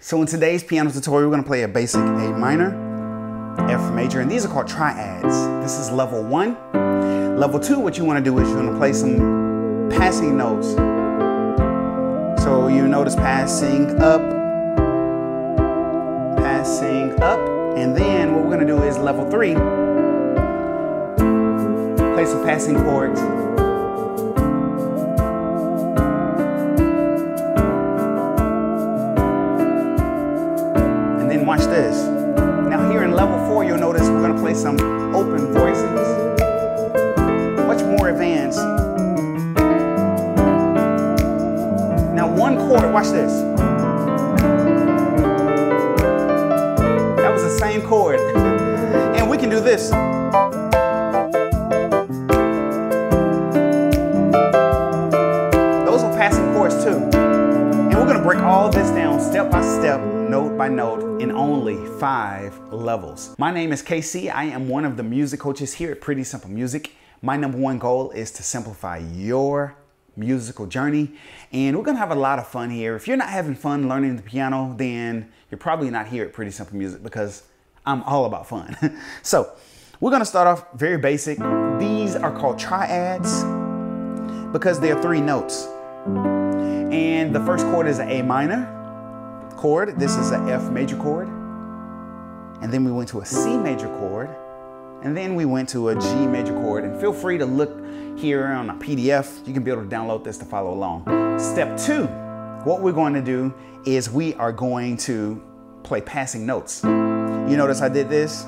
So in today's piano tutorial, we're going to play a basic A minor, F major, and these are called triads. This is level 1. Level 2, what you want to do is you're going to play some passing notes. So you notice passing up, and then what we're going to do is level 3, play some passing chords. Watch this. Now here in level 4, you'll notice we're going to play some open voicings. Much more advanced. Now one chord, watch this. That was the same chord. And we can do this. Those are passing chords too. And we're going to break all this down step by step, note by note, in only 5 levels. My name is KC. I am one of the music coaches here at Pretty Simple Music. My #1 goal is to simplify your musical journey, and we're gonna have a lot of fun here. If you're not having fun learning the piano, then you're probably not here at Pretty Simple Music, because I'm all about fun. So we're gonna start off very basic. These are called triads because they are 3 notes. And the first chord is an A minor chord. This is an F major chord. And then we went to a C major chord. And then we went to a G major chord. And feel free to look here on a PDF. You can be able to download this to follow along. Step 2, what we're going to do is we are going to play passing notes. You notice I did this?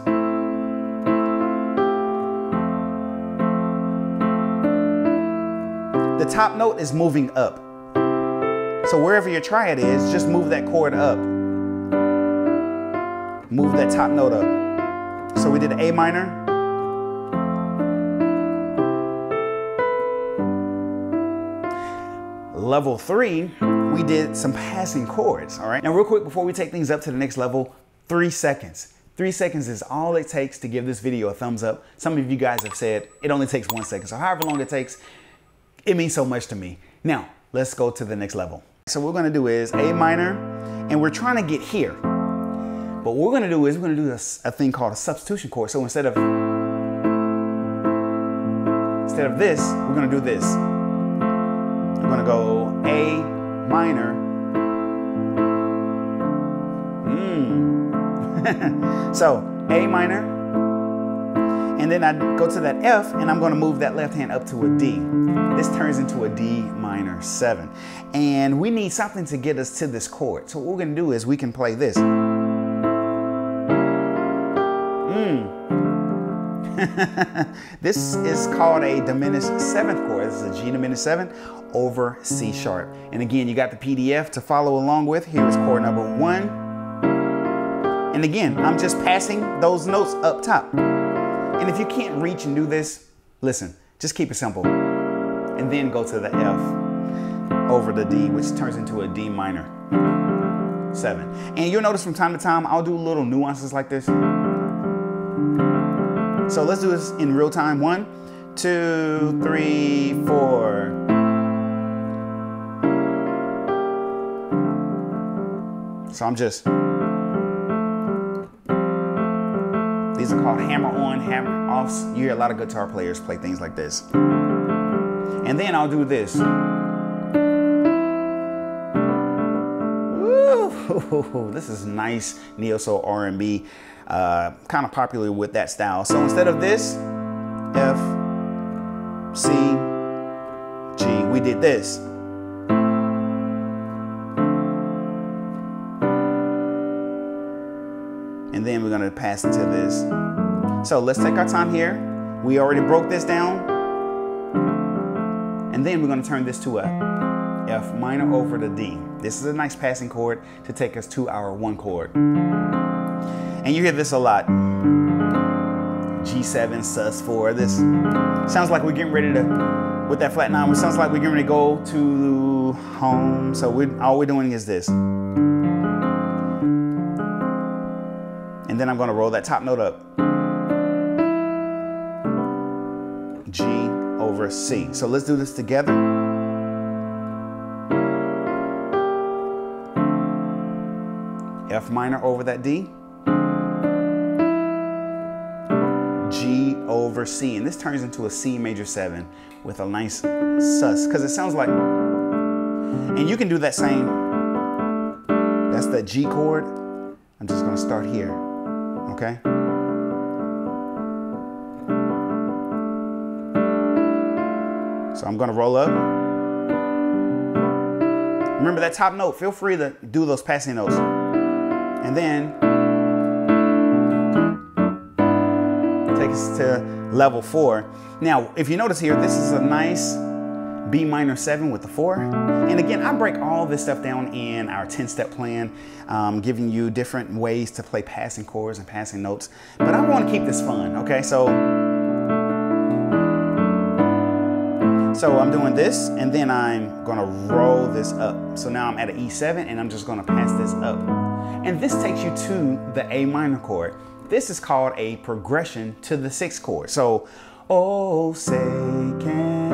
The top note is moving up. So wherever your triad is, just move that chord up. Move that top note up. So we did A minor. Level 3, we did some passing chords, all right? Now real quick, before we take things up to the next level, 3 seconds. 3 seconds is all it takes to give this video a thumbs up. Some of you guys have said it only takes 1 second. So however long it takes, it means so much to me. Now, let's go to the next level. So what we're gonna do is A minor, and we're trying to get here. But what we're gonna do is we're gonna do a thing called a substitution chord. So instead of this, we're gonna do this. We're gonna go A minor. So A minor, and then I go to that F, and I'm gonna move that left hand up to a D. This turns into a D minor 7. And we need something to get us to this chord. So what we're gonna do is we can play this. This is called a diminished 7th chord. This is a G diminished 7 over C sharp. And again, you got the PDF to follow along with. Here is chord number 1. And again, I'm just passing those notes up top. And if you can't reach and do this, listen, just keep it simple. And then go to the F over the D, which turns into a D minor 7. And you'll notice from time to time, I'll do little nuances like this. So let's do this in real time. 1, 2, 3, 4. So I'm just, these are called hammer on, hammer offs. You hear a lot of guitar players play things like this. And then I'll do this. Woo! This is nice neo-soul R&B, kind of popular with that style. So instead of this, F, C, G, we did this. And then we're gonna pass into this. So let's take our time here. We already broke this down. And then we're gonna turn this to a F minor over the D. This is a nice passing chord to take us to our 1 chord. And you hear this a lot. G7, sus4. This sounds like we're getting ready to, with that flat 9, it sounds like we're getting ready to go to home. So all we're doing is this. And then I'm gonna roll that top note up. G over C. So let's do this together. F minor over that D, G over C, and this turns into a C major 7 with a nice sus, because it sounds like, and you can do that same, that's the G chord. I'm just gonna start here, okay? So I'm gonna roll up. Remember that top note, feel free to do those passing notes. And then take us to level 4. Now, if you notice here, this is a nice B minor 7 with the 4. And again, I break all this stuff down in our 10-step plan, giving you different ways to play passing chords and passing notes. But I want to keep this fun, okay? So I'm doing this, and then I'm gonna roll this up. So now I'm at an E7, and I'm just gonna pass this up. And this takes you to the A minor chord. This is called a progression to the 6th chord. So, oh, say can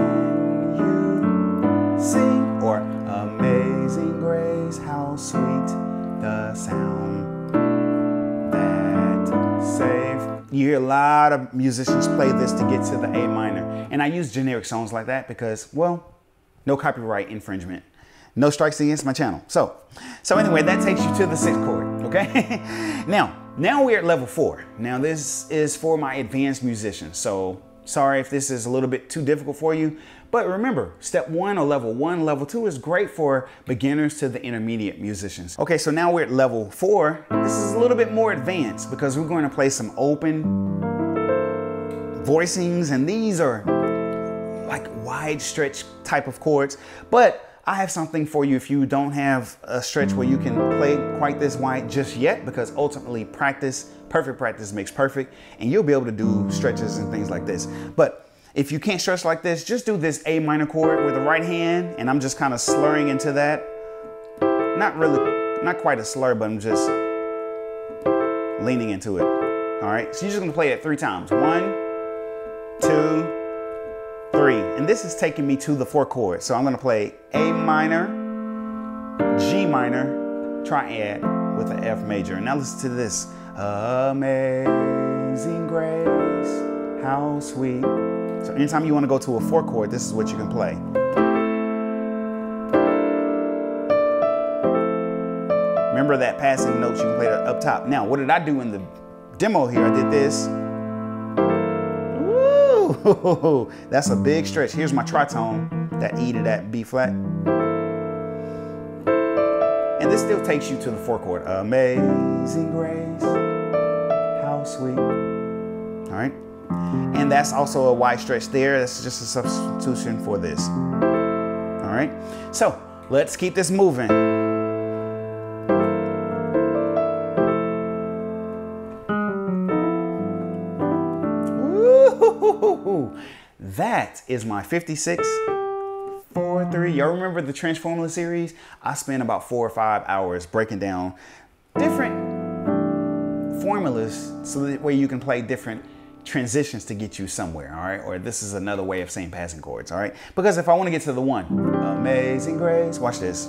you sing? Or amazing grace, how sweet the sound that saved. You hear a lot of musicians play this to get to the A minor. And I use generic songs like that because, well, no copyright infringement. No strikes against my channel. So anyway, that takes you to the 6th chord, okay? Now we're at level 4. Now this is for my advanced musicians. So sorry if this is a little bit too difficult for you, but remember, step 1 or level 1, level 2 is great for beginners to the intermediate musicians. Okay, so now we're at level 4. This is a little bit more advanced because we're going to play some open voicings, and these are like wide stretch type of chords, but I have something for you if you don't have a stretch where you can play quite this wide just yet, because ultimately perfect practice makes perfect, and you'll be able to do stretches and things like this. But if you can't stretch like this, just do this A minor chord with the right hand, and I'm just kind of slurring into that. Not quite a slur, but I'm just leaning into it. All right, so you're just gonna play it 3 times. 1, 2, 3, and this is taking me to the 4th chord. So I'm gonna play A minor, G minor, triad with an F major. And now listen to this. Amazing grace, how sweet. So anytime you wanna go to a 4th chord, this is what you can play. Remember that passing notes, you can play that up top. Now, what did I do in the demo here? I did this. That's a big stretch. Here's my tritone, that E to that B flat. And this still takes you to the 4th chord. Amazing grace, how sweet. All right. And that's also a wide stretch there. That's just a substitution for this. All right. So let's keep this moving. That is my 56-4-3. Y'all remember the Trench Formula series? I spent about 4 or 5 hours breaking down different formulas so that way you can play different transitions to get you somewhere, all right? Or this is another way of saying passing chords, all right? Because if I want to get to the 1, amazing grace, watch this.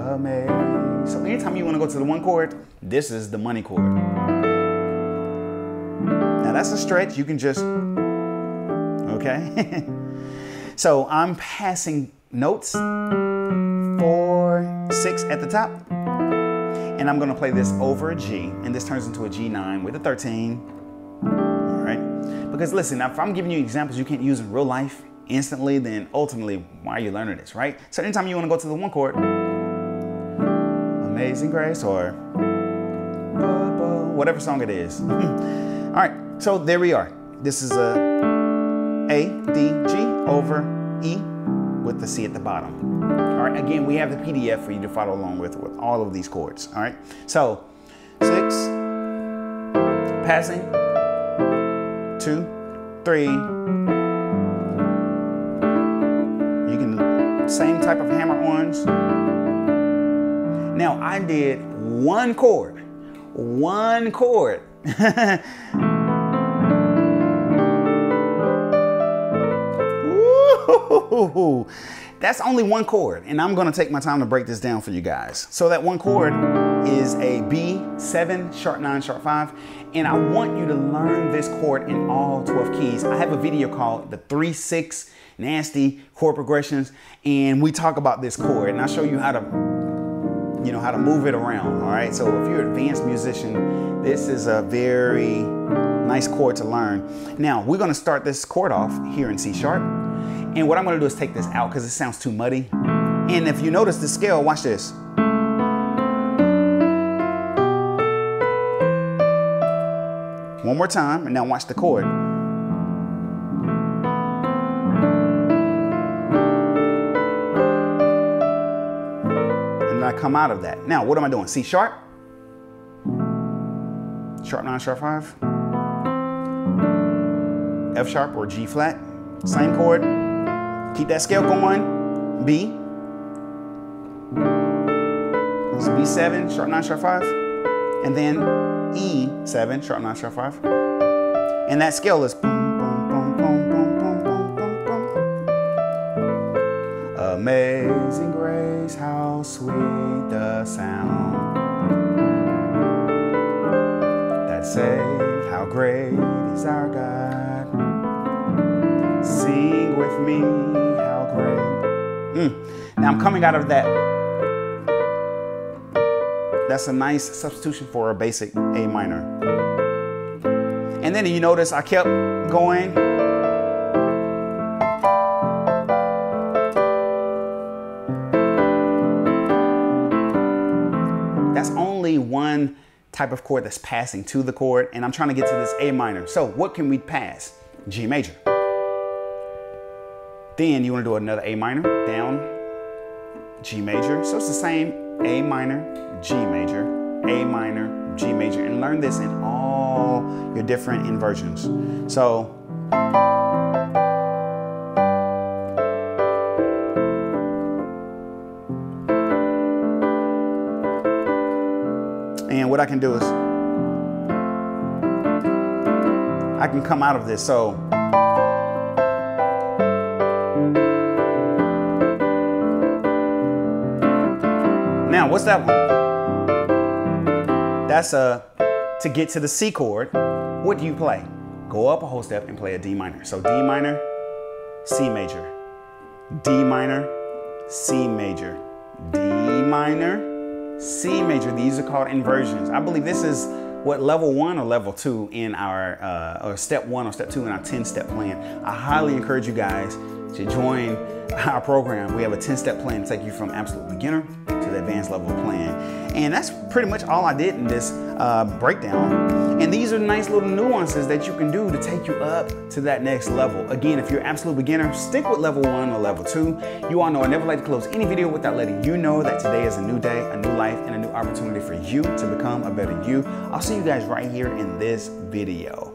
Amazing. So anytime you want to go to the 1 chord, this is the money chord. That's a stretch, you can just, okay? So I'm passing notes, 4, 6 at the top, and I'm gonna play this over a G, and this turns into a G9 with a 13, all right? Because listen, if I'm giving you examples you can't use in real life instantly, then ultimately, why are you learning this, right? So anytime you wanna go to the 1 chord, Amazing Grace, or whatever song it is. All right. So there we are. This is a D, G over E with the C at the bottom. All right, again, we have the PDF for you to follow along with all of these chords, all right? So 6, passing, 2, 3. You can, same type of hammer-ons. Now I did 1 chord. that's only one chord, and I'm gonna take my time to break this down for you guys. So that one chord is a B7, sharp 9, sharp 5, and I want you to learn this chord in all 12 keys. I have a video called the 3-6 nasty chord progressions, and we talk about this chord, and I show you how to, how to move it around, all right? So if you're an advanced musician, this is a very nice chord to learn. Now, we're gonna start this chord off here in C sharp, and what I'm gonna do is take this out because it sounds too muddy. And if you notice the scale, watch this. One more time, and now watch the chord. And I come out of that. Now, what am I doing? C sharp, sharp 9, sharp 5, F sharp or G flat, same chord. Keep that scale going. B. It's B7, sharp 9, sharp 5, and then E7, sharp 9, sharp 5. And that scale is boom, boom, boom, boom, boom, boom, boom, boom, boom. Amazing grace, how sweet the sound that saved, how great is our God. Sing with me, how great. Now I'm coming out of that. That's a nice substitution for a basic A minor. And then you notice I kept going. That's only one type of chord that's passing to the chord, and I'm trying to get to this A minor. So what can we pass? G major. Then you want to do another A minor, down, G major. So it's the same A minor, G major, A minor, G major, and learn this in all your different inversions. So and what I can do is I can come out of this. So now, what's that one? That's to get to the C chord, what do you play? Go up a whole step and play a D minor. So D minor, C major, D minor, C major, D minor, C major. These are called inversions. I believe this is what, level 1 or level 2 in our, or step 1 or step 2 in our 10-step plan. I highly encourage you guys to join our program. We have a 10-step plan to take you from absolute beginner to the advanced level plan. And that's pretty much all I did in this breakdown. And these are nice little nuances that you can do to take you up to that next level. Again, if you're an absolute beginner, stick with level 1 or level 2. You all know I never like to close any video without letting you know that today is a new day, a new life, and a new opportunity for you to become a better you. I'll see you guys right here in this video.